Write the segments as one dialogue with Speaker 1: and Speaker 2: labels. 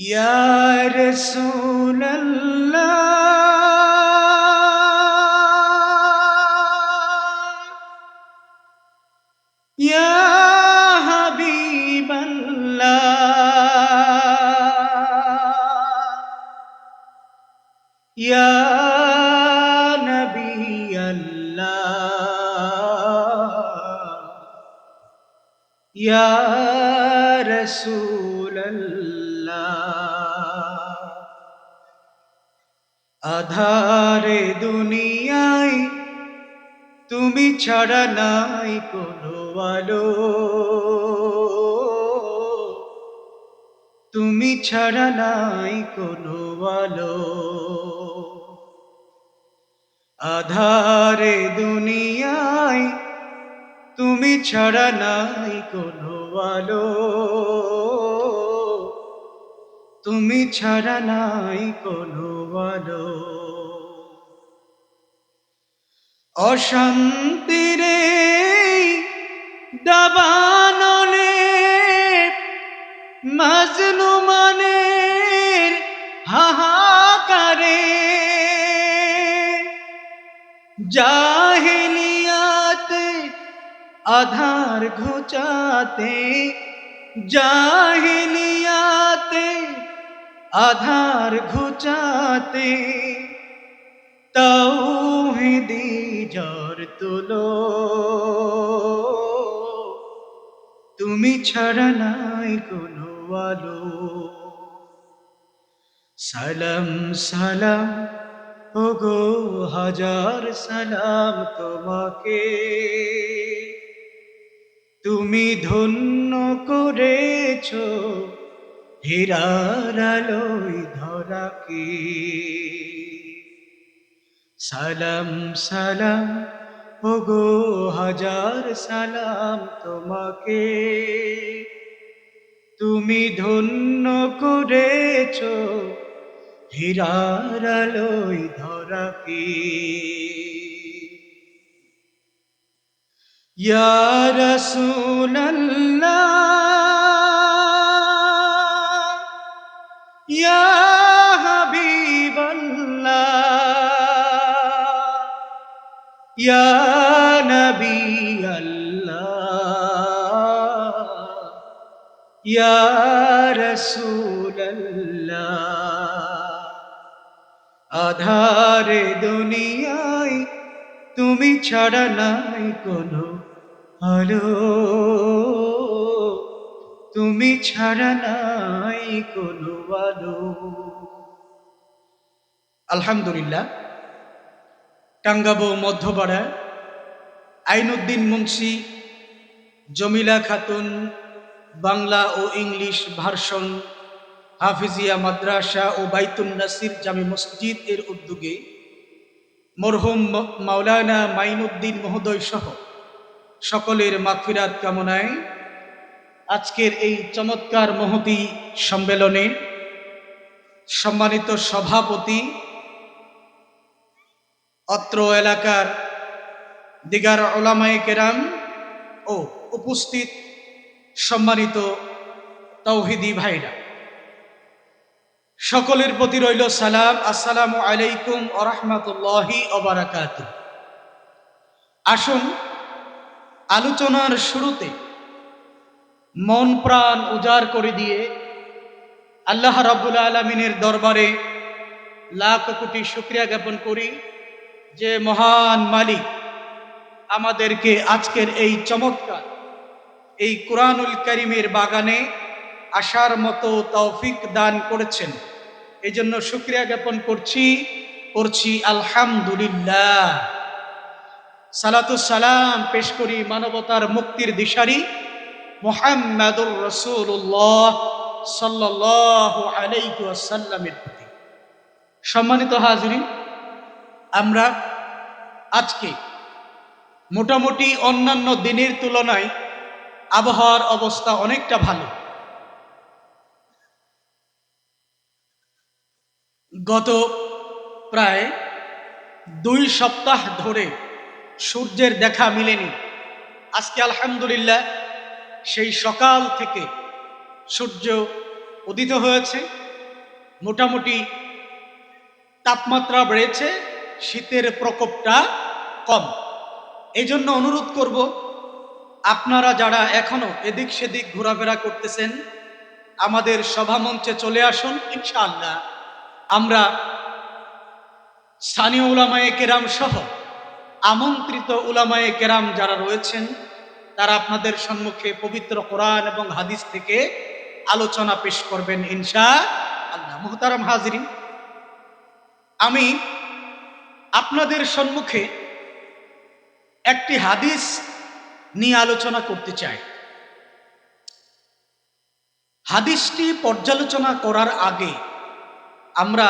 Speaker 1: Ya Rasulallah, Ya Habiballah, Ya Nabi Allah, Ya Rasulallah। আধারে দুনিয়ায় তুমি ছাড়া নাই কোনো আলো, তুমি ছাড়া নাই কোনো আলো। আধারে দুনিয়ায় তুমি ছাড়া নাই কোনো আলো, তুমি ছাড়া নাই কোনো আলো। অশান্তিরে দাবানলে মাজলুমানের হাহাকারে, জাহেলিয়াতে আধার ঘুচাতে, জাহেলিয়াতে আধার ঘুচাতে তাওহীদি ঝড় তোলো, তুমি ছাড়া নাই কোনো আলো। সালাম সালাম ওগো হাজার সালাম তোমাকে, তুমি ধন্য করেছো হীরার আলোয় ধরাকে। সালাম সালাম ওগো হাজার সালাম তোমাকে, তুমি ধন্য করেছো হীরার আলোয় ধরাকে। ইয়া রাসূলাল্লাহ, ইয়া হাবিবাল্লাহ, ইয়া নবী আল্লাহ, ইয়া রাসূলাল্লাহ। আধারে দুনিয়ায় তুমি ছাড়া নাই কোনো আলো, তুমি ছাড়া নাই কোনো আলো। আলহামদুলিল্লাহ, টাঙ্গাবো মধ্যপাড়া আইনউদ্দিন মুন্সি জমিলা খাতুন বাংলা ও ইংলিশ ভার্সন হাফিজিয়া মাদ্রাসা ও বাইতুন নাসির জামে মসজিদ এর উদ্যোগে মরহুম মাওলানা মাইনুদ্দিন মহোদয় সহ সকলের মাগফিরাত কামনায় আজকের এই চমৎকার মহতী সম্মেলনে সম্মানিত সভাপতি, অত্র এলাকার দিগার উলামায়ে কেরাম ও উপস্থিত সম্মানিত তাওহীদি ভাইরা, সকলের প্রতি রইল সালাম। আসসালামু আলাইকুম ওয়া রাহমাতুল্লাহি ওয়া বারাকাতুহু। আসুন আলোচনার শুরুতে মন প্রাণ উজাড় করে দিয়ে আল্লাহ রাব্বুল আলামিনের দরবারে লাখ কোটি শুকরিয়া জ্ঞাপন করি যে মহান মালিক আমাদেরকে আজকের এই চমৎকার এই কুরআনুল কারীমের বাগানে আসার মতো তৌফিক দান করেছেন। এই জন্য শুকরিয়া জ্ঞাপন করছি আলহামদুলিল্লাহ। সালাতু সালাম পেশ করি মানবতার মুক্তির দিশারি মুহাম্মাদুর রাসূলুল্লাহ সাল্লাল্লাহু আলাইহি ওয়াসাল্লামের প্রতি। সম্মানিত হাজিরিন, আমরা আজকে মোটামুটি অন্যান্য দিনের তুলনায় আবহাওয়ার অবস্থা অনেকটা ভালো। গত প্রায় 2 সপ্তাহ ধরে সূর্যের দেখা মিলেনি। আজকে আলহামদুলিল্লাহ সেই সকাল থেকে সূর্য উদিত হয়েছে মোটামুটি তাপমাত্রা বেড়েছে, শীতের প্রকোপটা কম। এই জন্য অনুরোধ করব, আপনারা যারা এখনো এদিক সেদিক ঘোরাফেরা করতেছেন, আমাদের সভামঞ্চে চলে আসুন। ইনশাআল্লাহ আমরা স্থানীয় উলামায়ে কেরাম সহ আমন্ত্রিত উলামায়ে কেরাম যারা রয়েছেন, তারা আপনাদের সম্মুখে পবিত্র কোরআন এবং হাদিস থেকে আলোচনা পেশ করবেন ইনশাআল্লাহ। মুহতারাম হাজিরিন, আমি আপনাদের সম্মুখে একটি হাদিস নিয়ে আলোচনা করতে চাই। হাদিসটি পর্যালোচনা করার আগে আমরা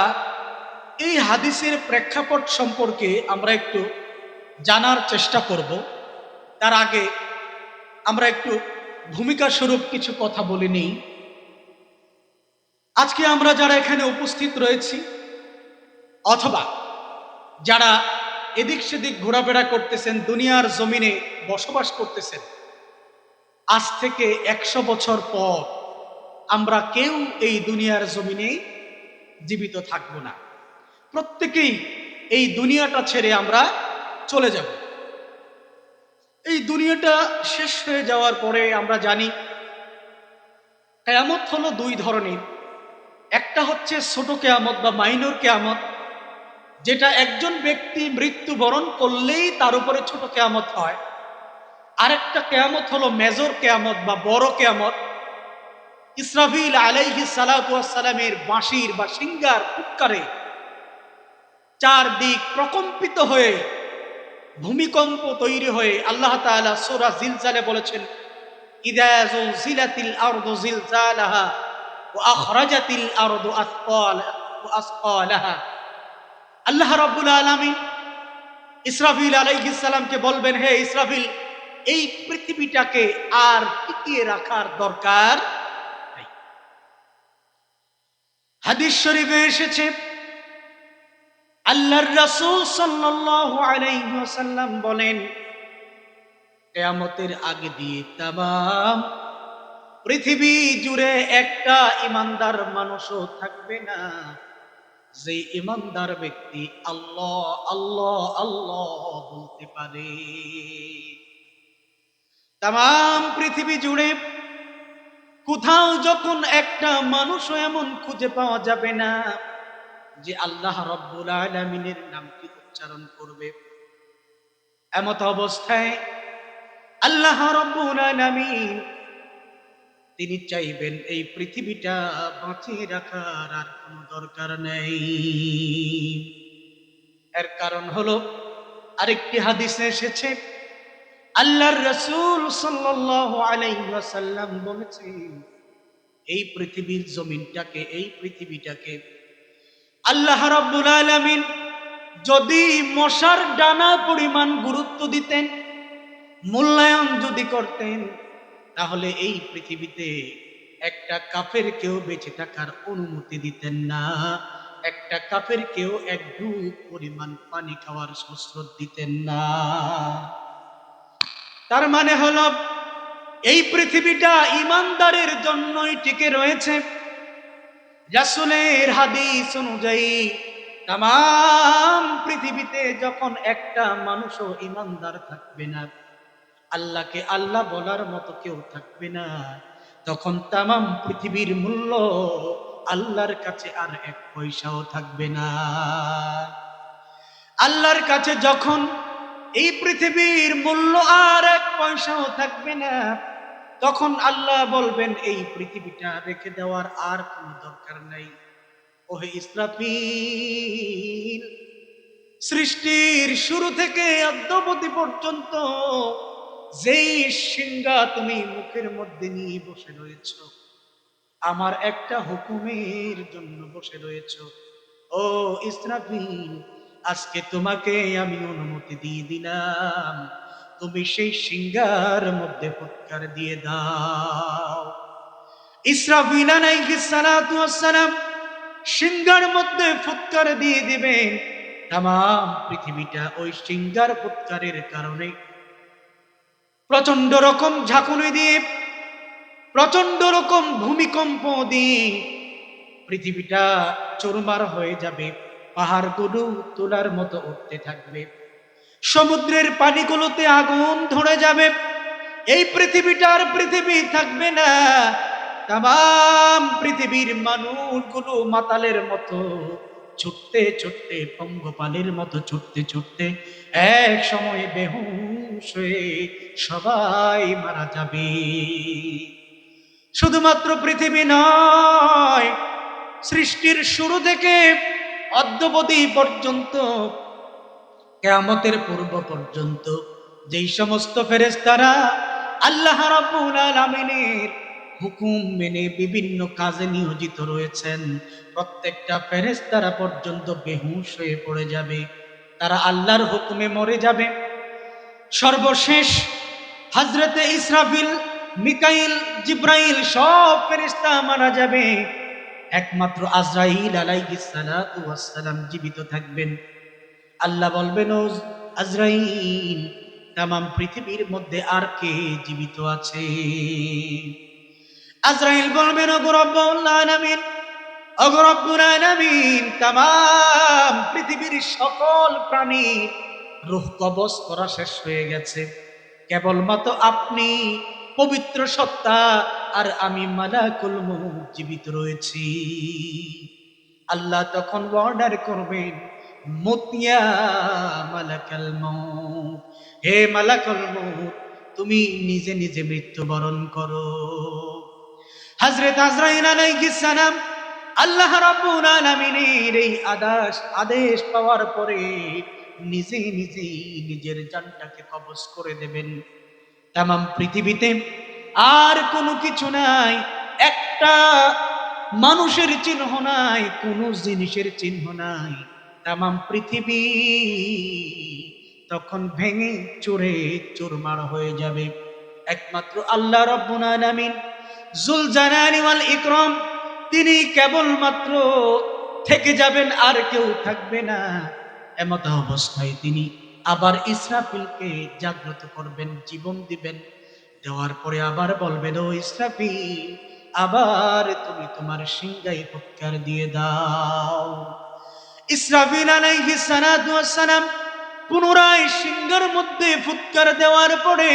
Speaker 1: এই হাদিসের প্রেক্ষাপট সম্পর্কে আমরা একটু জানার চেষ্টা করব। তার আগে আমরা একটু ভূমিকা স্বরূপ কিছু কথা বলে নিই। আজকে আমরা যারা এখানে উপস্থিত রয়েছি অথবা যারা এদিক সেদিক ঘোরাফেরা করতেছেন, দুনিয়ার জমিনে বসবাস করতেছেন, আজ থেকে 100 বছর পর আমরা কেউ এই দুনিয়ার জমিনে জীবিত থাকব না। প্রত্যেকেই এই দুনিয়াটা ছেড়ে আমরা চলে যাব। এই দুনিয়াটা শেষ হয়ে যাওয়ার পরে আমরা জানি কিয়ামত হলো দুই ধরনের। একটা হচ্ছে ছোট কিয়ামত বা মাইনর কিয়ামত, যেটা একজন ব্যক্তি মৃত্যুবরণ করলেই তার উপরে ছোট কিয়ামত হয়। আরেকটা কিয়ামত হলো মেজর কিয়ামত বা বড় কিয়ামত। ইসরাফিল আলাইহিস সালাতু ওয়াস সালামের বাঁশির বা সিংগার ফুৎকারে চারদিক প্রকম্পিত হয়ে ভূমিকম্প তৈরি হয়ে আল্লাহ তাআলা সূরা জিলজালে বলেছেন, ইযা যুলজিলাতিল আরদু জিলজালাহা ওয়া আখরাজাতিল আরদু আসকালাহা। আল্লাহ রাব্বুল আলামিন ইসরাফিল আলাইহিস সালামকে বলবেন, হে ইসরাফিল, এই পৃথিবীটাকে আর টিকিয়ে রাখার দরকার নাই। হাদিস শরীফে এসেছে, আল্লাহর রাসূল সাল্লাল্লাহু আলাইহি ওয়াসাল্লাম বলেন, কিয়ামতের আগে দিয়ে তামাম পৃথিবী জুড়ে একটা ঈমানদার মানুষও থাকবে না, যে ঈমানদার ব্যক্তি আল্লাহ আল্লাহ আল্লাহ বলতে পারে। তামাম পৃথিবী জুড়ে কোথাও যখন একটা মানুষও এমন খুঁজে পাওয়া যাবে না যে আল্লাহ রাব্বুল আলামিনের নামটি উচ্চারণ করবে, এমত অবস্থায় আল্লাহ রাব্বুল আলামিন তিনি চাইবেন এই পৃথিবীটা বাঁচিয়ে রাখার আর কোনো দরকার নেই। এর কারণ হলো, আরেকটি হাদিসে এসেছে, আল্লাহর রাসূল সাল্লাল্লাহু আলাইহি ওয়াসাল্লাম বলেছেন, এই পৃথিবীর জমিনটাকে, এই পৃথিবীটাকে আল্লাহ রাব্বুল আলামিন যদি মশার ডানা পরিমাণ গুরুত্ব দিতেন, মূল্যায়ন যদি করতেন, তাহলে এই পৃথিবীতে একটা কাফের কেউ বেঁচে থাকার অনুমতি দিতেন না, একটা কাফের কেউ এক ঢুক পরিমাণ পানি খাওয়ার সুযোগ দিতেন না। তার মানে হলো, এই পৃথিবীটা ঈমানদারের জন্যই টিকে রয়েছে। রাসূলের হাদিস অনুযায়ী তামাম পৃথিবীতে যখন একটা মানুষও ঈমানদার থাকবে না, আল্লাহকে আল্লাহ বলার মতো কেউ থাকবে না, তখন তামাম পৃথিবীর মূল্য আল্লাহর কাছে আর এক পয়সাও থাকবে না। আল্লাহর কাছে যখন এই পৃথিবীর মূল্য আর এক পয়সাও থাকবে না, তখন আল্লাহ বলবেন, এই পৃথিবীটা রেখে দেওয়ার আর কোনো দরকার নাই। ওহে ইসরাফিল, সৃষ্টির শুরু থেকে অদ্যাবধি পর্যন্ত যেই সিংহা তুমি মুখের মধ্যে নিয়ে বসে রয়েছ, আমার একটা হুকুমের জন্য বসে রয়েছ। ও ইসরাফিল, আজকে তোমাকে আমি অনুমতি দিয়ে দিলাম, তুমি সেই সিংহার মধ্যে ফুৎকার দিয়ে দাও। ইসরাফিল আলাইহিস সালাতু ওয়াস সালাম সিংহার মধ্যে ফুৎকার দিয়ে দিবেন। তামাম পৃথিবীটা ওই সিংহার ফুৎকারের কারণে প্রচন্ড রকম ঝাঁকুনি দিয়ে, প্রচন্ড রকম ভূমিকম্প দিয়ে পৃথিবীটা চুরমার হয়ে যাবে, পাহাড়গুলো তোলার মতো উঠতে থাকবে, সমুদ্রের পানিগুলোতে আগুন ধরে যাবে, এই পৃথিবীটার পৃথিবী থাকবে না। তাম পৃথিবীর মানুষগুলো মাতালের মতো ছুটতে ছুটতে, পঙ্গপালের মতো ছুটতে ছুটতে এক সময় বেহুশ হয়ে সবাই মারা যাবে। শুধুমাত্র পৃথিবী নয়, সৃষ্টির শুরু থেকে অদ্যাবধি পর্যন্ত, কিয়ামতের পূর্ব পর্যন্ত যেই সমস্ত ফেরেশতারা আল্লাহ রাব্বুল আলামিনের হুকুম মেনে বিভিন্ন কাজে নিয়োজিত রয়েছেন, প্রত্যেকটা ফেরেশতারা পর্যন্ত বেহুশ হয়ে পড়ে যাবে, তারা আল্লাহর হুকুমে মরে যাবে। সর্বশেষ হযরতে ইসরাফিল, মিকাইল, জিব্রাইল সব ফেরেশতা মারা যাবে, একমাত্র আজরাইল আলাইহিস সালাতু ওয়াস সালাম জীবিত থাকবেন। আল্লাহ বলবেন, ও আজরাইল, তাম পৃথিবীর মধ্যে আর কে জীবিত আছে? আজরাইল বলবেন, ও রব্বুল আলামিন, ও রব্বুল আলামিন, তাম পৃথিবীর সকল প্রাণী রূহ কবজ করা শেষ হয়ে গেছে, কেবলমাত্র আপনি পবিত্র সত্তা আর আমি মালাকুল মউত জীবিত রয়েছি। আল্লাহ তখন অর্ডার করবেন, মুতিয়া মালাকাল মউত, হে মালাকুল মউত, তুমি নিজে নিজে মৃত্যুবরণ করো। হযরত আজরাইল আলাইহিস সালাম আল্লাহ রাব্বুল আলামিনের এই আদেশ পাওয়ার পরে নিজে নিজেই নিজের জানটাকে কবজ করে দেবেন। তাম পৃথিবীতে আর কোনো কিছু নাই, একটা মানুষের চিহ্ন নাই, কোনো জিনিসের চিহ্ন নাই। তাম পৃথিবী তখন ভেঙে চুরে চুরমার হয়ে যাবে। একমাত্র আল্লাহ রাব্বুল আলামিন যুল জালালি ওয়াল ইকরাম, তিনি কেবলমাত্র থেকে যাবেন, আর কেউ থাকবে না। এমত অবস্থায় তিনি আবার ইসরাফিলকে জাগ্রত করবেন, জীবন দিবেন, দেওয়ার পরে আবার বলবেন, ও ইসরাফিল, আবার তুমি তোমার সিংহায় ফুৎকার দিয়ে দাও। ইসরাফিল আলাইহিস সালাতু ওয়াস সালাম পুনরায় সিংহের মধ্যে ফুৎকার দেওয়ার পরে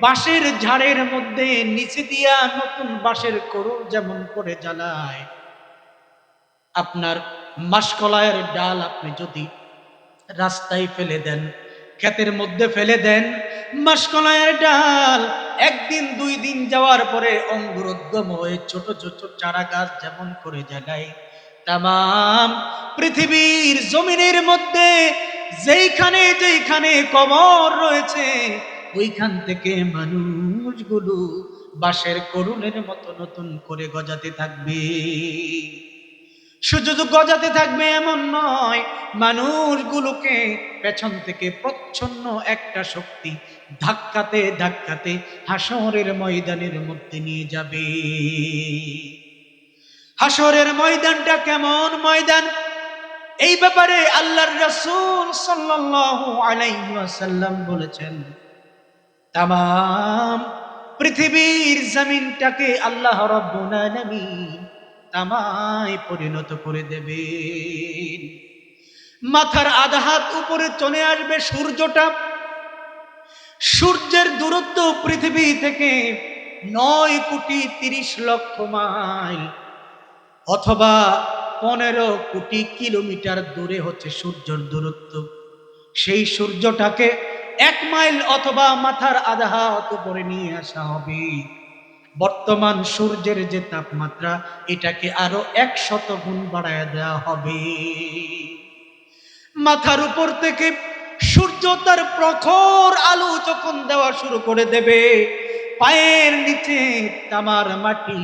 Speaker 1: বাঁশের ঝাড়ের মধ্যে নিচে দিয়া নতুন বাঁশের করুল যেমন করে জ্বালায়, আপনার মাসকলাইয়ের ডাল আপনি যদি রাস্তায় ফেলে দেন, ক্ষেতের মধ্যে ফেলে দেন, মাসকলাইয়ের ডাল একদিন দুই দিন যাওয়ার পরে অঙ্কুরোদ্গম হয়ে ছোট ছোট চারা গাছ যেমন করে জ্বালায়, তাম পৃথিবীর জমিনের মধ্যে যেইখানে যেইখানে কবর রয়েছে, ওইখান থেকে মানুষগুলো বাঁশের করুলের মতো নতুন করে গজাতে থাকবে। শুধু গজাতে থাকবে এমন নয়, মানুষগুলোকে পেছন থেকে প্রচ্ছন্ন একটা শক্তি ধাক্কাতে ধাক্কাতে হাসরের ময়দানের মধ্যে নিয়ে যাবে। হাসরের ময়দানটা কেমন ময়দান, এই ব্যাপারে আল্লাহর রাসূল সাল্লাল্লাহু আলাইহি ওয়াসাল্লাম বলেছেন, তাম পৃথিবীর জমিনটাকে আল্লাহ রাব্বুল আলামিন তামায় পরিণত করে দেবেন। মাথার আধা হাত উপরে চলে আসবে সূর্যটা, সূর্যের দূরত্ব পৃথিবী থেকে 9,30,00,000 মাইল অথবা 15 কোটি কিলোমিটার দূরে হচ্ছে সূর্যের দূরত্ব। সেই সূর্যটাকে 1 মাইল অথবা মাথার আধা হাত উপরে নিয়ে আসা হবে। বর্তমান সূর্যের যে তাপমাত্রা, এটাকে আরো 100 গুণ বাড়ায় দেওয়া হবে। মাথার উপর থেকে সূর্য তার প্রখর আলো যখন দেওয়া শুরু করে দেবে, পায়ের নিচে তামার মাটি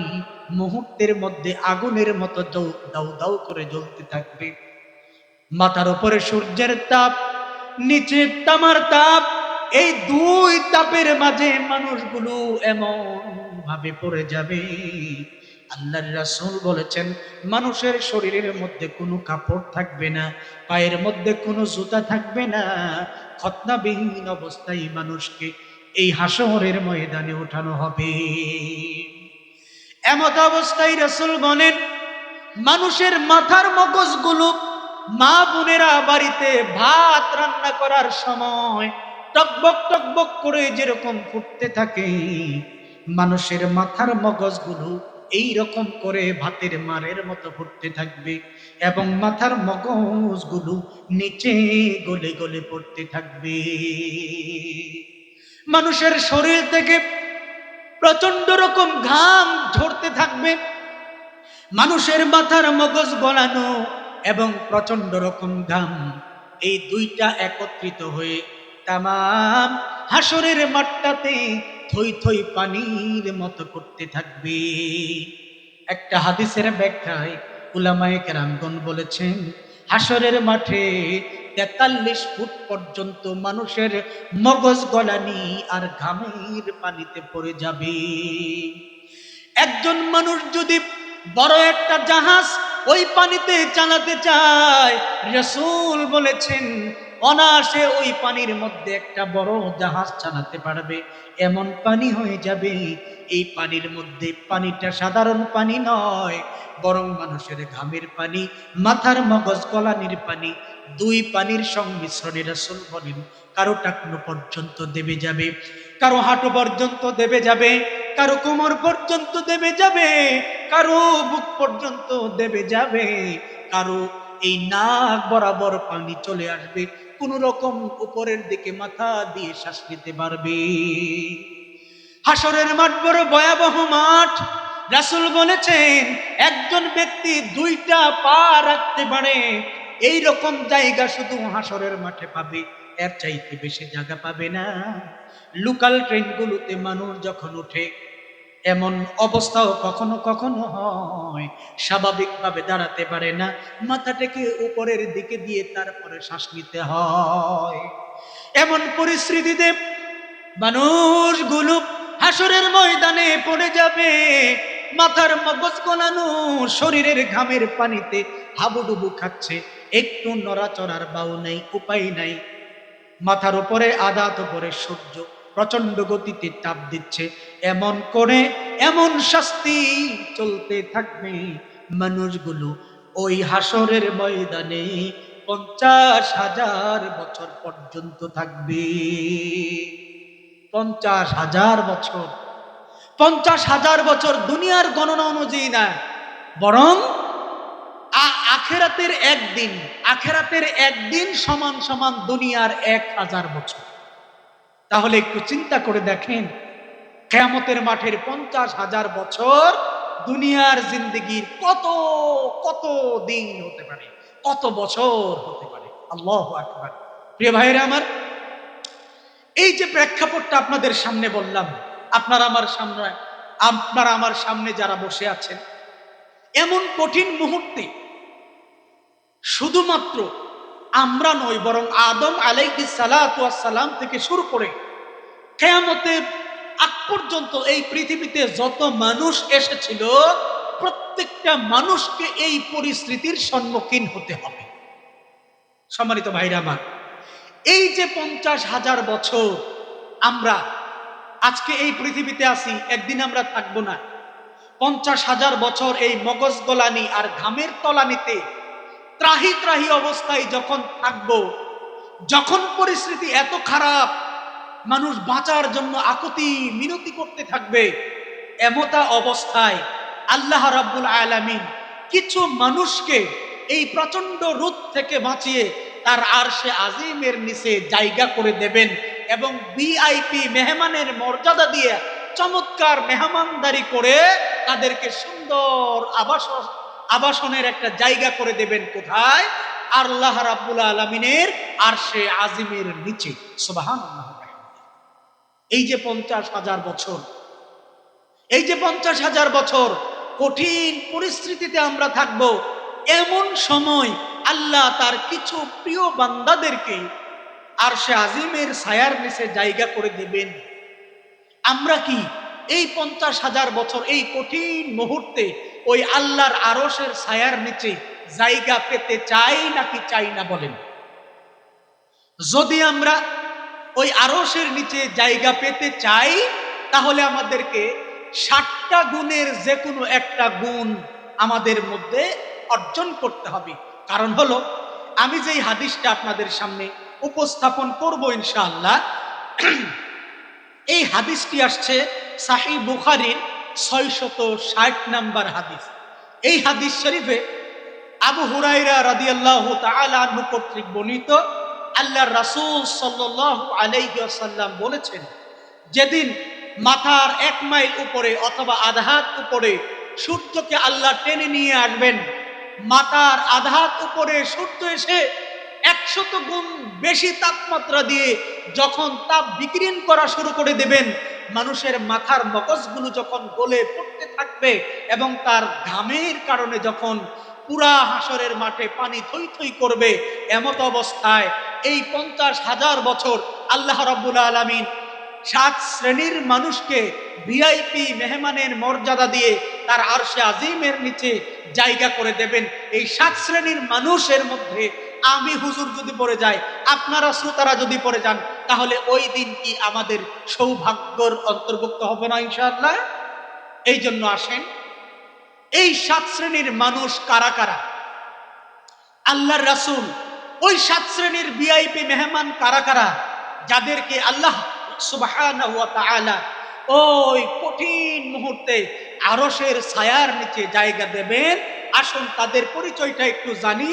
Speaker 1: মুহূর্তের মধ্যে আগুনের মতো দাউ দাউ করে জ্বলতে থাকবে। মাথার উপরে সূর্যের তাপ, নিচে তামার তাপ, এই দুই তাপের মাঝে মানুষগুলো এমন ভাবে পড়ে যাবে। আল্লাহর রাসূল বলেছেন, মানুষের শরীরের মধ্যে কোনো কাপড় থাকবে না, পায়ের মধ্যে কোনো জুতা থাকবে না, খতনাবিহীন অবস্থায় মানুষকে এই হাসরের ময়দানে ওঠানো হবে। এমত অবস্থায় রাসূল বলেন, মানুষের মাথার মগজগুলো মা বোনেরা বাড়িতে ভাত রান্না করার সময় টকবক টকবক করে যেরকম ফুটতে থাকে, মানুষের মাথার মগজগুলো এই রকম করে ভাতের মারের মতো ফুটতে থাকবে এবং মাথার মগজগুলো নিচে গলে গলে পড়তে থাকবে। মানুষের শরীর থেকে প্রচন্ড রকম ঘাম ঝরতে থাকবে। মানুষের মাথার মগজ গলানো এবং প্রচন্ড রকম ঘাম, এই দুইটা একত্রিত হয়ে তামাম হাসরের মাঠটাতে থই থই পানির মতো করতে থাকবে। একটা হাদিসের ব্যাখ্যায় উলামায়ে কেরামগণ বলেছেন, হাসরের মাঠে ৪৩ ফুট পর্যন্ত মানুষের মগজ গলানি আর ঘামের পানিতে পড়ে যাবে। একজন মানুষ যদি বড় একটা জাহাজ ওই পানিতে চালাতে চায়, রাসূল বলেছেন অনায়াসে ওই পানির মধ্যে একটা বড় জাহাজ চালাতে পারবে, এমন পানি হয়ে যাবে। এই পানির মধ্যে পানিটা সাধারণ পানি নয়, বরং মানুষের ঘামের পানি, মাথার মগজ গলানির পানি, দুই পানির সংমিশ্রণে রাসূল বলেন কারো টাকনু পর্যন্ত দেবে যাবে, কারো হাঁটু পর্যন্ত দেবে যাবে, কারো কোমর পর্যন্ত দেবে যাবে, কারো বুক পর্যন্ত দেবে যাবে, কারো এই নাক বরাবর পানি চলে আসবে, কোন রকম উপরের দিকে মাথা দিয়ে শ্বাস নিতে পারবে। হাসরের মাঠ বড় ভয়াবহ মাঠ। রাসূল বলেছেন একজন ব্যক্তি দুইটা পা রাখতে পারে এই রকম জায়গা শুধু হাসরের মাঠে পাবে, এর চাইতে বেশি জায়গা পাবে না। লোকাল ট্রেনগুলোতে মানুষ যখন ওঠে এমন অবস্থাও কখনো কখনো হয়, স্বাভাবিকভাবে দাঁড়াতে পারে না, মাথাটাকে উপরের দিকে দিয়ে তারপরে শ্বাস নিতে হয়। এমন পরিস্থিতিতে মানুষগুলো হাসরের ময়দানে পড়ে যাবে, মাথার মগজ গলানো, শরীরের ঘামের পানিতে হাবুডুবু খাচ্ছে, একটু নড়াচড়ার বাউ নেই, উপায় নাই। মাথার উপরে আদাত উপরে সূর্য প্রচন্ড গতিতে তাপ দিচ্ছে, এমন করে এমন শাস্তি চলতে থাকবে। মানুষগুলো ওই হাসরের ময়দানে 50,000 বছর পর্যন্ত থাকবে। 50,000 বছর, 50,000 বছর দুনিয়ার গণনা অনুযায়ী না, বরং আখেরাতের একদিন, আখেরাতের একদিন সমান সমান দুনিয়ার 1000 বছর। তাহলে একটু চিন্তা করে দেখেন, কিয়ামতের মাঠের 50,000 বছর দুনিয়ার জিন্দেগির কত কত দিন হতে পারে, কত বছর হতে পারে। আল্লাহু আকবার। প্রিয় ভাইরা আমার, এই যে প্রেক্ষাপটটা আপনাদের সামনে বললাম, আপনারা আমার সামনে যারা বসে আছেন, এমন কঠিন মুহূর্তে শুধুমাত্র আমরা নই, বরং আদম আলাইহিস সালাতু ওয়াস সালাম থেকে শুরু করে কিয়ামতের আগ পর্যন্ত এই পৃথিবীতে যত মানুষ এসেছিল, প্রত্যেকটা মানুষকে এই পরিস্থিতির সম্মুখীন হতে হবে। সম্মানিত ভাইরা আমার, এই যে 50,000 বছর আমরা আজকে এই পৃথিবীতে আছি, একদিন আমরা থাকবো না। 50,000 বছর এই মগজ গলানি আর ঘামের তলানিতে ত্রাহি ত্রাহি অবস্থায় যখন থাকবো, যখন পরিস্থিতি এত খারাপ, মানুষ বাঁচার জন্য আকুতি মিনতি করতে থাকবে, এমতা অবস্থায় আল্লাহ রাব্বুল আলামিন কিছু মানুষকে এই প্রচন্ড রোদ থেকে বাঁচিয়ে তার আরশে আজিমের নিচে জায়গা করে দেবেন এবং ভিআইপি মেহমানের মর্যাদা দিয়ে চমৎকার মেহমানদারি করে তাদেরকে সুন্দর আবাসনের একটা জায়গা করে দেবেন। কোথায়? আল্লাহ রাব্বুল আলামিনের আরশে আজিমের নিচে। সুবহানাল্লাহ। এই যে 50,000 বছর, এই যে 50,000 বছর কঠিন পরিস্থিতিতে আমরা থাকব, এমন সময় আল্লাহ তার কিছু প্রিয় বান্দাদেরকে আরশে আজিমের ছায়ার নিচে জায়গা করে দেবেন। আমরা কি এই 50,000 বছর এই কঠিন মুহূর্তে ওই আল্লাহর আরশের ছায়ার নিচে জায়গা পেতে চাই নাকি চাই না? বলেন। যদি আমরা ওই আরশের নিচে জায়গা পেতে চাই, তাহলে আমাদেরকে 60টা গুণের যে কোনো একটা গুণ আমাদের মধ্যে অর্জন করতে হবে। কারণ হলো, আমি যেই হাদিসটা আপনাদের সামনে উপস্থাপন করব ইনশাআল্লাহ, এই হাদিসটি আসছে সাহিহ বুখারীর 660 নাম্বার হাদিস। এই হাদিস শরীফে আবু হুরায়রা রাদিয়াল্লাহু তাআলা আনহু কর্তৃক বর্ণিত, আল্লাহর রাসূল সাল্লাল্লাহু আলাইহি ওয়াসাল্লাম বলেছেন, যেদিন মাথার 1 মাইল উপরে অথবা আধা হাত উপরে সূর্যকে আল্লাহ টেনে নিয়ে আসবেন, মাথার আধা হাত উপরে সূর্য এসে 100 গুণ বেশি তাপমাত্রা দিয়ে যখন তাপ বিকিরণ করা শুরু করে দেবেন, মানুষের মাথার মগজগুলো যখন গলে পড়তে থাকবে এবং তার ঘামের কারণে যখন পুরা হাসরের মাঠে পানি থই থই করবে, এমত অবস্থায় এই 50,000 বছর আল্লাহ রাব্বুল আলামিন 7 শ্রেণীর মানুষকে ভিআইপি মেহমানের মর্যাদা দিয়ে তার আরশে আজিমের নিচে জায়গা করে দেবেন। এই 7 শ্রেণীর মানুষের মধ্যে আমি হুজুর যদি পড়ে যাই, আপনারা শ্রোতারা যদি পড়ে যান, তাহলে ওই দিন কি আমাদের সৌভাগ্যর অন্তর্ভুক্ত হবে না ইনশাআল্লাহ? এই জন্য আসেন, এই 7 শ্রেণীর মানুষ কারা কারা? আল্লাহর রাসূল ওই 7 শ্রেণীর ভিআইপি মেহমান কারা কারা, যাদেরকে আল্লাহ সুবহানাহু ওয়া তাআলা ওই কঠিন মুহূর্তে আরশের ছায়ার নিচে জায়গা দেবেন। আসুন তাদের পরিচয়টা একটু জানি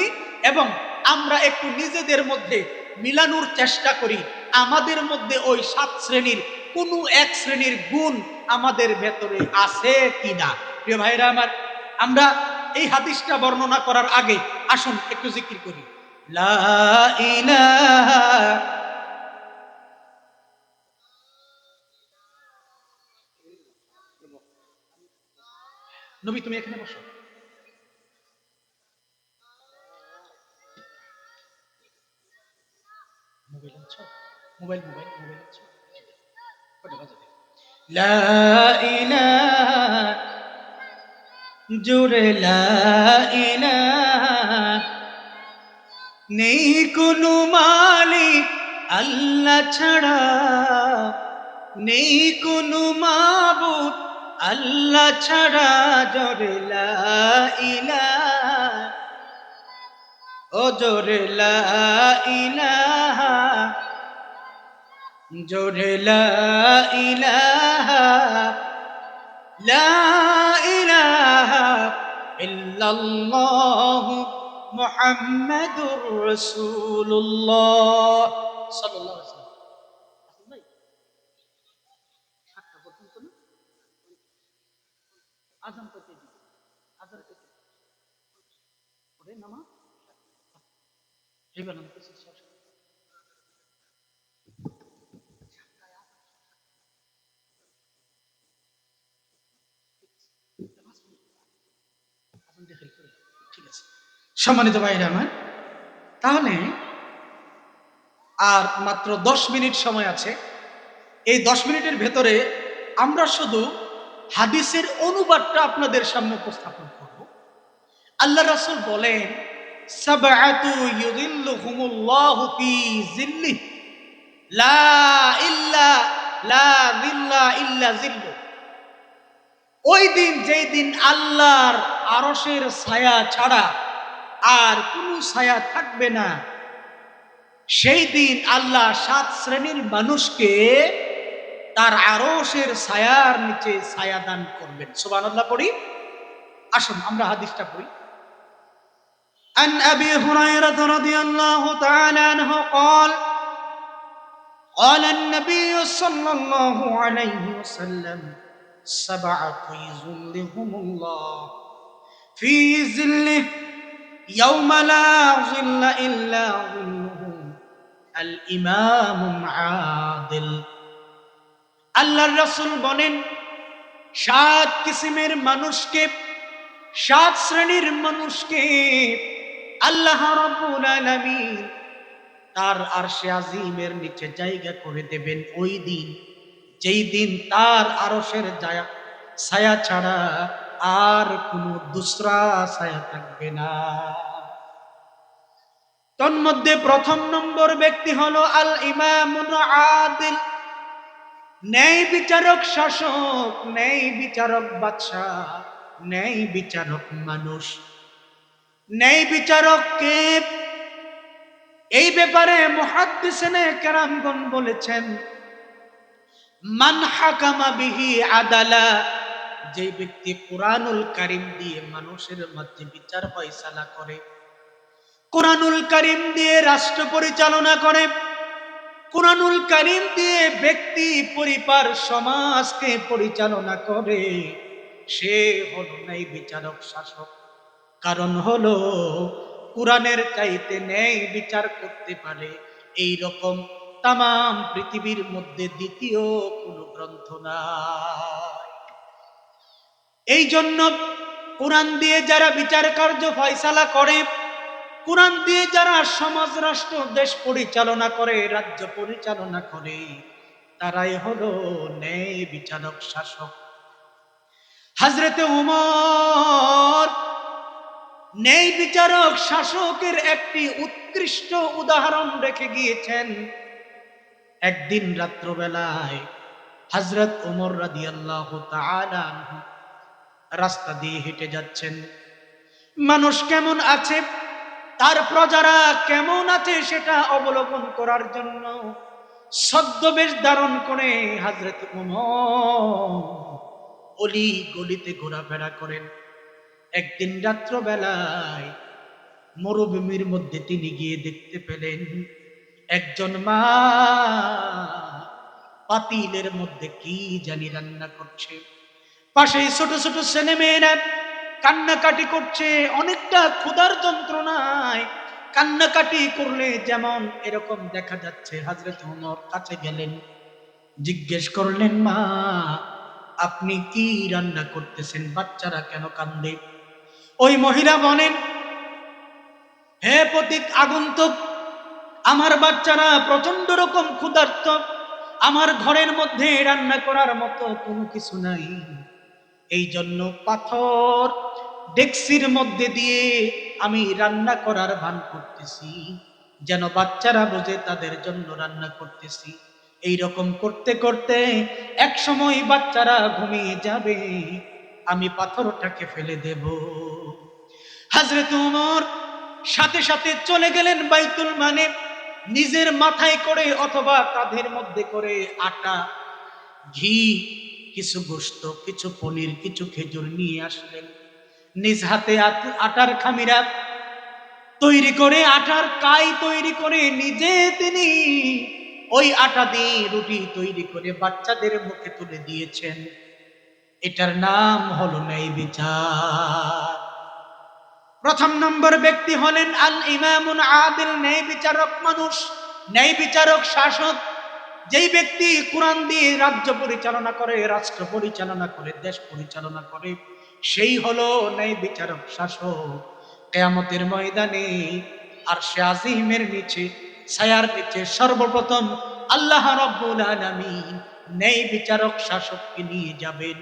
Speaker 1: এবং আমরা একটু নিজেদের মধ্যে মিলানোর চেষ্টা করি, আমাদের মধ্যে ওই 7 শ্রেণীর কোনো এক শ্রেণীর গুণ আমাদের ভেতরে আছে কিনা। প্রিয় ভাইরা আমার, আমরা এই হাদিসটা বর্ণনা করার আগে আসুন একটু জিকির করি, লা ইলাহা। নবী তুমি এখানে বসো। মোবাইল আনছো? মোবাইল মোবাইল মোবাইল আনছো? কটা বাজে? লা ইলাহা, জোরে লা ইলাহা, নেই কোনো মালিক আল্লাহ ছাড়া, নেই কোনো মাবুদ আল্লাহ ছাড়া, জোরে লা ইলাহা, ও জোরে লা ইলাহা, জোরে লা ইলাহা, লা ইলাহা ইল্লাল্লাহু মুহাম্মাদুর রাসূলুল্লাহ সাল্লাল্লাহু আলাইহি ওয়াসাল্লাম। আসুন ভাই, 7টা পর্যন্ত না আযান করতে দিই, আযান করতে পড়ে নামাজ এইবার নাম কিছু শেষ। ঠিক আছে সম্মানিত ভাইরা আমার, তাহলে আর মাত্র 10 মিনিট সময় আছে। এই 10 মিনিটের ভেতরে আমরা শুধু হাদিসের অনুবাদটা আপনাদের সামনে উপস্থাপন করব। আল্লাহ রাসূল বলেন, সাবআতু ইউযিল্লুহুমুল্লাহু ফি যিল্লিহি লা ইল্লা লা যিল্লা ইল্লা যিল্লু। ওই দিন, যেই দিন আল্লাহর আরশের ছায়া ছাড়া আর কোনো ছায়া থাকবে না, সেই দিন আল্লাহ 7 শ্রেণীর মানুষকে তার আরশের ছায়ার নিচে ছায়া দান করবেন। সুবহানাল্লাহ পড়ি। আসুন আমরা হাদিসটা পড়ি। আন আবি হুরায়রা রাদিয়াল্লাহু তাআলা আনহু قال قال النبي صلى الله عليه وسلم سبعة يظلهم الله في ظله يوم لا ظل إلا ظله الإمام عادل। আল্লাহর রাসূল বলেন, 7 কিসিমের মানুষকে, 7 শ্রেণীর মানুষকে আল্লাহ রাব্বুল আলামিন তার আরশে আজিমের নিচে জায়গা করে দেবেন ওই দিন, যেই দিন তার আরশের ছায়া ছাড়া আর কোনো দুসরা ছায়া থাকবে না। তন্মধ্যে প্রথম নম্বর ব্যক্তি হলো আল ইমামুল আদিল, ন্যায় বিচারক শাসক, ন্যায় বিচারক বাদশা। ন্যায় বিচারক মানুষ। ন্যায় বিচারক কে? এই ব্যাপারে মুহাদ্দিসিনে কেরামগণ বলেছেন, মান হাকামা বিহি আদালা, যে ব্যক্তি কুরআনুল কারীম দিয়ে মানুষের মধ্যে বিচার ফয়সালা করে, কুরআনুল কারীম দিয়ে রাষ্ট্র পরিচালনা করে, কুরআনুল কারীম দিয়ে ব্যক্তি পরিবার সমাজকে পরিচালনা করে, সে হলো ন্যায় বিচারক শাসক। কারণ হলো কুরআনের চাইতে ন্যায় বিচার করতে পারে এই রকম তামাম পৃথিবীর মধ্যে দ্বিতীয় কোন গ্রন্থ নাই। এই জন্য কুরআন দিয়ে যারা বিচার কার্য ফয়সালা করে, কুরআন দিয়ে যারা সমাজ রাষ্ট্র দেশ পরিচালনা করে, রাজ্য পরিচালনা করে, তারাই হলো ন্যায় বিচারক শাসক। হযরতে ওমর ন্যায় বিচারক শাসকের একটি উৎকৃষ্ট উদাহরণ রেখে গিয়েছেন। একদিন রাত্রবেলায় হযরত ওমর রাদিয়াল্লাহু তাআলা আনহু রাস্তা দিয়ে হেঁটে যাচ্ছেন। মানুষ কেমন আছে, তার প্রজারা কেমন আছে সেটা অবলোকন করার জন্য ছদ্মবেশ ধারণ করে হযরত ওমর অলি গলিতে ঘোরাফেরা করেন। একদিন রাত্রবেলায় মরুভূমির মধ্যে তিনি গিয়ে দেখতে পেলেন একজন মা পাতিলের মধ্যে কি জানি রান্না করছে। পাশে ছোট ছোট ছেলে মেয়েরা কান্নাকাটি করছে, অনেকটা ক্ষুধার যন্ত্রণায় কান্নাকাটি করলে যেমন এরকম দেখা যাচ্ছে। হযরত ওমর কাছে গেলেন, জিজ্ঞেস করলেন, মা আপনি কি রান্না করতেছেন, বাচ্চারা কেন কান্দে? ওই মহিলা বলেন, হে পথিক আগন্তুক, আমার বাচ্চারা প্রচন্ড রকম ক্ষুধার্ত, আমার ঘরের মধ্যে রান্না করার মতো কোনো কিছু নাই, এই জন্য পাথর ডেক্সির মধ্যে দিয়ে আমি রান্না করার ভান করতেছি, যেন বাচ্চারা বোঝে তাদের জন্য রান্না করতেছি। এই রকম করতে করতে এক সময় বাচ্চারা ঘুমিয়ে যাবে, আমি পাথরটাকে ফেলে দেব। হযরত ওমর সাথে সাথে চলে গেলেন বাইতুল মালে, নিজের মাথায় করে অথবা কাঁধের মধ্যে করে আটা, ঘি, কিছু গোশত, কিছু পনির, কিছু খেজুর নিয়ে আসলেন। নিজ হাতে আটার খামিরা তৈরি করে, আটার কাই তৈরি করে নিজে তিনি ওই আটা দিয়ে রুটি তৈরি করে বাচ্চাদের মুখে তুলে দিয়েছেন। এটার নাম হলো ন্যায় বিচার। প্রথম নম্বর ব্যক্তি হলেন আল ইমামুল আদিল, ন্যায় বিচারক মানুষ, ন্যায় বিচারক শাসক। যেই ব্যক্তি কুরআন দিয়ে রাজ্য পরিচালনা করে, রাষ্ট্র পরিচালনা করে, দেশ পরিচালনা করে, সেই হলো ন্যায় বিচারক শাসক। কিয়ামতের ময়দানে আরশে আজিমের নিচে, ছায়ার নিচে সর্বপ্রথম আল্লাহ রাব্বুল আলামিন ন্যায় বিচারক শাসককে নিয়ে যাবেন।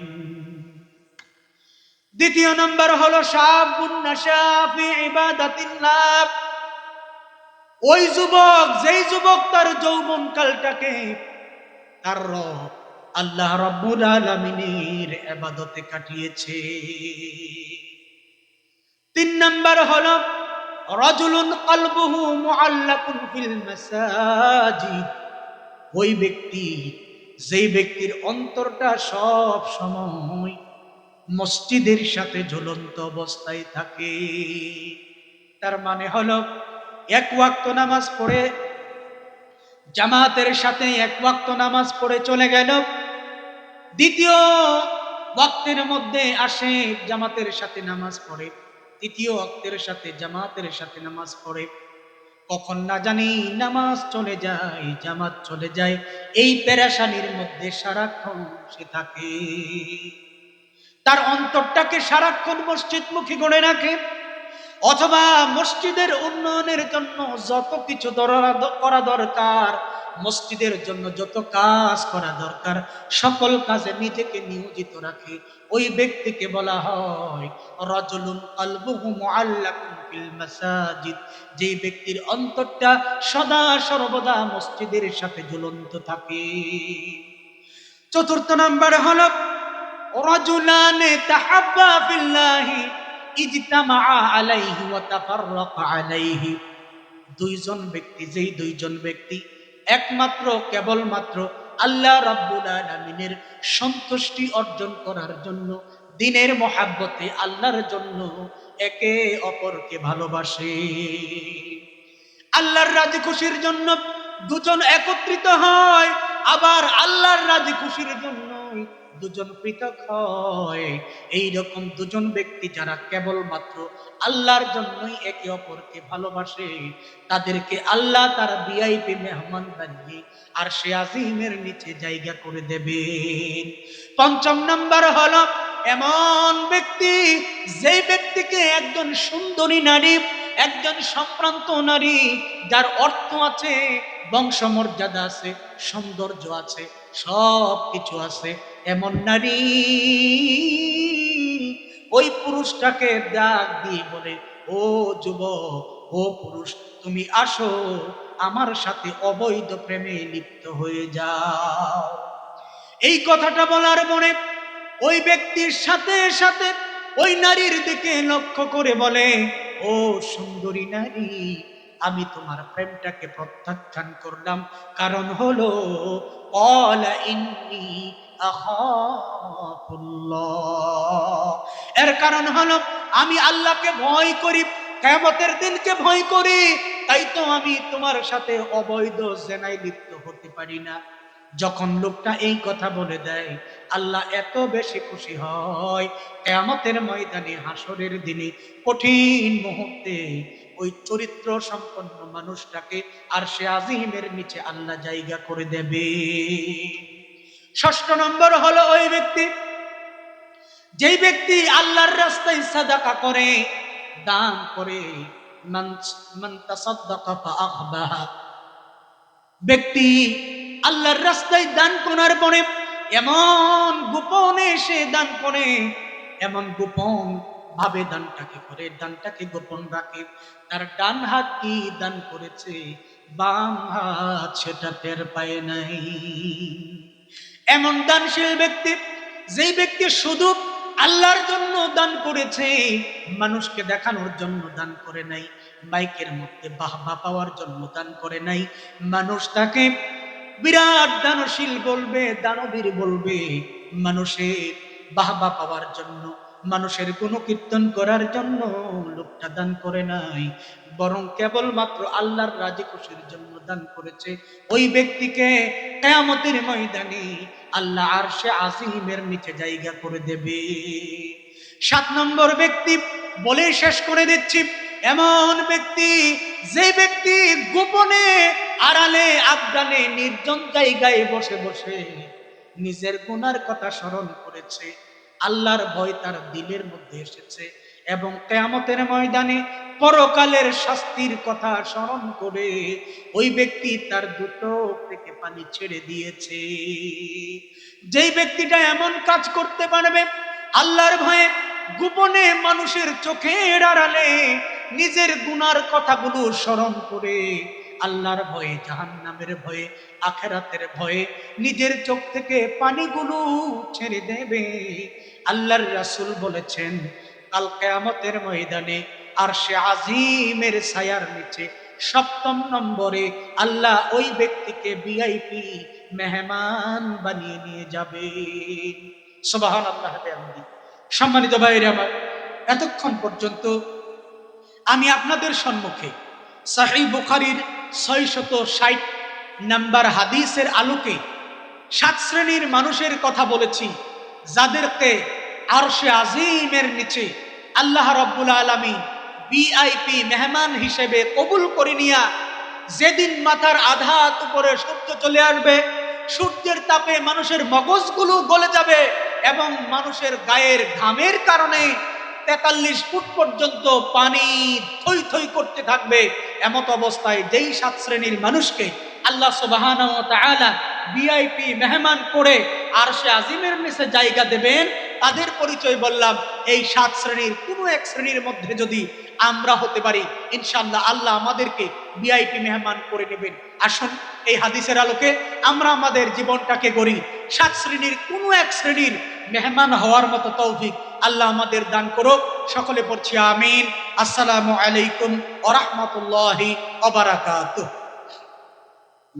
Speaker 1: দ্বিতীয় নম্বর হলো শাবুন নাশা ফি ইবাদাতিল্লাহ, ওই যুবক, যেই যুবক তার যৌবন কালটাকে তার রব আল্লাহ রাব্বুল আলামিনের ইবাদতে কাটিয়েছে। তিন নম্বর হলো রাজুলুন কলবুহু মুআল্লাকুন ফিল মাসাজিদ, ওই ব্যক্তি, যেই ব্যক্তির অন্তরটা সব সময় মসজিদের সাথে ঝুলন্ত অবস্থায় থাকে। তার মানে হলো এক ওয়াক্ত নামাজ পড়ে জামাতের সাথে এক ওয়াক্ত নামাজ পড়ে চলে গেল, দ্বিতীয় ওয়াক্তের মধ্যে আসে জামাতের সাথে নামাজ পড়ে, তৃতীয় ওয়াক্তের সাথে জামাতের সাথে নামাজ পড়ে, কখন না জানি নামাজ চলে যায়, জামাত চলে যায়, এই পেরেশানির মধ্যে সারাক্ষণ সে থাকে। তার অন্তরটাকে সারাক্ষণ মসজিদমুখী করে রাখে, অথবা মসজিদের উন্নয়নের জন্য যত কিছু করা দরকার, মসজিদের জন্য যত কাজ করা দরকার, সকল কাজে নিজেকে নিয়োজিত রাখে। ওই ব্যক্তিকে বলা হয় রাজুলুন কলবুহু মুআল্লাকুন ফিল মাসাজিদ, যে ব্যক্তির অন্তরটা সদা সর্বদা মসজিদের সাথে ঝুলন্ত থাকে। চতুর্থ নাম্বার হলো রাজুলান তাহাব্বা ফিল্লাহি ইজতামা আলাইহি ওয়া তাফাররাকা আলাইহি, দুইজন ব্যক্তি, যেই দুইজন ব্যক্তি একমাত্র কেবলমাত্র আল্লাহ রাব্বুল আলামিনের সন্তুষ্টি অর্জন করার জন্য দ্বীনের মহাব্বতে আল্লাহর জন্য একে অপরকে ভালোবাসে, আল্লাহর রাজি খুশির জন্য দুজন একত্রিত হয়, আবার আল্লাহর রাজি খুশির জন্য দুজন পৃথক হয়, এই রকম দুজন ব্যক্তি যারা কেবলমাত্র আল্লাহর জন্যই একে অপরকে ভালোবাসে, তাদেরকে আল্লাহ তার ভিআইপি মেহমান বানিয়ে আরশে আজিমের নিচে জায়গা করে দেবেন। পঞ্চম নাম্বার হলো এমন ব্যক্তি, যেই ব্যক্তিকে একজন সুন্দরী নারী, একজন সম্ভ্রান্ত নারী, যার অর্থ আছে, বংশমর্যাদা আছে, সৌন্দর্য আছে, সব কিছু আছে, এমন নারী ওই পুরুষটাকে ডাক দিয়ে বলে, ও যুবক, ও পুরুষ, তুমি আসো, আমার সাথে অবৈধ প্রেমে লিপ্ত হয়ে যাও। এই কথাটা বলার পরে ওই ব্যক্তির সাথে সাথে ওই নারীর দিকে লক্ষ্য করে বলে, ও সুন্দরী নারী, আমি তোমার প্রেমটাকে প্রত্যাখ্যান করলাম, কারণ হলো ক্বালা ইন্নী আখাফুল্লাহ, এর কারণ হলো আমি আল্লাহকে ভয় করি, কিয়ামতের দিনকে ভয় করি, তাই তো আমি তোমার সাথে অবৈধ জেনায় লিপ্ত হতে পারি না। যখন লোকটা এই কথা বলে দেয়, আল্লাহ এত বেশি খুশি হয়, কিয়ামতের ময়দানে, হাসরের দিনে, কঠিন মুহূর্তে ওই চরিত্র সম্পন্ন মানুষটাকে আরশে আজিমের নিচে আল্লাহ জায়গা করে দেবে। ষষ্ঠ নম্বর হলো ওই ব্যক্তি, যেই ব্যক্তি আল্লাহর রাস্তায় সাদাকা করে, দান করে, মান তাসাদ্দাকা ফাআখবাহা, ব্যক্তি আল্লাহর রাস্তায় দান করার পরে এমন গোপনে সে দান করে, এমন গোপন ভাবে দানটাকে করে, দানটাকে গোপন রাখে, তার ডান হাত কি দান করেছে, বাম হাত সেটা টের পায় নাই। এমন দানশীল ব্যক্তি, যেই ব্যক্তি শুধু আল্লাহর জন্য দান করেছে, মানুষকে দেখানোর জন্য দান করে নাই, মাইকের মধ্যে বাহবা পাওয়ার জন্য দান করে নাই, মানুষ তাকে বিরাট দানশীল বলবে, দানবীর বলবে, মানুষের বাহবা পাওয়ার জন্য, মানুষের কোনো কীর্তন করার জন্য লোকটা দান করে নাই, বরং কেবলমাত্র আল্লাহর রাজি খুশির জন্য দান করেছে। ওই ব্যক্তিকে কিয়ামতের ময়দানে আল্লাহ আরশে আজিমের নিচে জায়গা করে দেবে। 7 নম্বর ব্যক্তি বলে শেষ করে দিচ্ছি, এমন ব্যক্তি, যে ব্যক্তি গোপনে, আড়ালে, আবডালে, নির্জন জায়গায় বসে বসে নিজের গুনার কথা স্মরণ করেছে, আল্লাহর ভয় তার দিলের মধ্যে এসেছে, এবং কিয়ামতের ময়দানে পরকালের শাস্তির কথা স্মরণ করে ওই ব্যক্তি তার দুটো থেকে পানি ছেড়ে দিয়েছে। যেই ব্যক্তিটা এমন কাজ করতে পারবে, আল্লাহর ভয়ে গোপনে, মানুষের চোখের আড়ালে নিজের গুনার কথাগুলো স্মরণ করে, আল্লাহর ভয়ে, জাহান্নামের ভয়ে, আখিরাতের ভয়ে নিজের চোখ থেকে পানিগুলো ছেড়ে দেবে, আল্লাহর রাসূল বলেছেন, কাল কিয়ামতের ময়দানে আরশে আজিমের ছায়ার নিচে 7ম নম্বরে আল্লাহ ওই ব্যক্তিকে ভিআইপি মেহমান বানিয়ে নিয়ে যাবে। সুবহানাল্লাহ। সম্মানিত ভাইরা আমার, এতক্ষণ পর্যন্ত আমি আপনাদের সম্মুখে সহিহ বুখারীর 660 নাম্বার হাদিসের আলোকে 7 শ্রেণীর মানুষের কথা বলেছি, যাদেরকে আরশে আজিমের নিচে আল্লাহ রাব্বুল আলামিন ভিআইপি মেহমান হিসেবে কবুল করে নিয়া, যেদিন মাথার আধা হাত উপরে সূর্য চলে আসবে, সূর্যের তাপে মানুষের মগজগুলো গলে যাবে এবং মানুষের গায়ের ঘামের কারণে 43 ফুট পর্যন্ত পানি থই থই করতে থাকবে, এমত অবস্থায় যেই 7 শ্রেণীর মানুষকে আল্লাহ সুবহানাহু ওয়া তাআলা ভিআইপি মেহমান করে আরশে আজিমের নিচে জায়গা দেবেন, তাদের পরিচয় বললাম। এই 7 শ্রেণীর কোনো এক শ্রেণীর মধ্যে যদি আমরা হতে পারি, ইনশাআল্লাহ আল্লাহ আমাদেরকে ভিআইপি মেহমান করে নেবেন। আসুন এই হাদিসের আলোকে আমরা আমাদের জীবনটাকে গড়ি, 7 শ্রেণীর কোনো এক শ্রেণীর মেহমান হওয়ার মতো তৌফিক আল্লাহ আমাদের দান করুক। সকলে পড়ছি আমিন। আসসালামু আলাইকুম ওয়া রাহমাতুল্লাহি ওয়া বারাকাতুহু।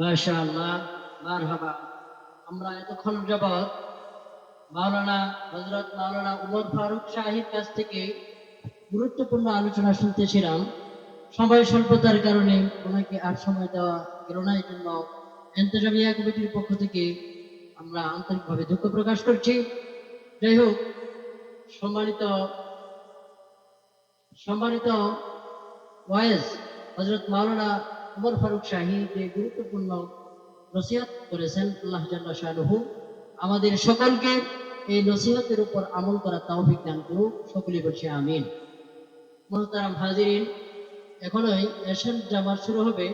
Speaker 2: মাশাআল্লাহ, মারহাবা। আমরা এতক্ষণ যাবৎ মাওলানা হযরত মাওলানা উমর ফারুক শাহীর কাছ থেকে গুরুত্বপূর্ণ আলোচনা শুনতেছিলাম। সময় স্বল্পতার কারণে ওনাকে আর সময় দেওয়া গেল না, এই জন্য ইন্তেজামিয়া কমিটির পক্ষ থেকে আমরা আন্তরিকভাবে দুঃখ প্রকাশ করছি। যাই হোক, সম্মানিত সম্মানিত ওয়াইজ হযরত মাওলানা উমর ফারুক শাহী যে গুরুত্বপূর্ণ নসিহত করেছেন, আল্লাহ জাল্লা শানুহু আমাদের সকলকে এই নসিহতের উপর আমল করার তৌফিক দান করুক। সকলে বলছি আমিন। মুহতারাম হাজিরিন, এখনই এশার জামাত শুরু হবে।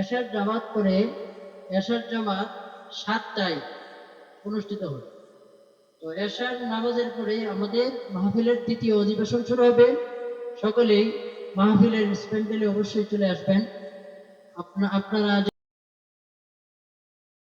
Speaker 2: এশার জামাত করে এশার জামাত 7টায় অনুষ্ঠিত হবে। তো এশার নামাজের পরে আমাদের মাহফিলের দ্বিতীয় অধিবেশন শুরু হবে। সকলেই মাহফিলের প্যান্ডেলে অবশ্যই চলে আসবেন। আপনারা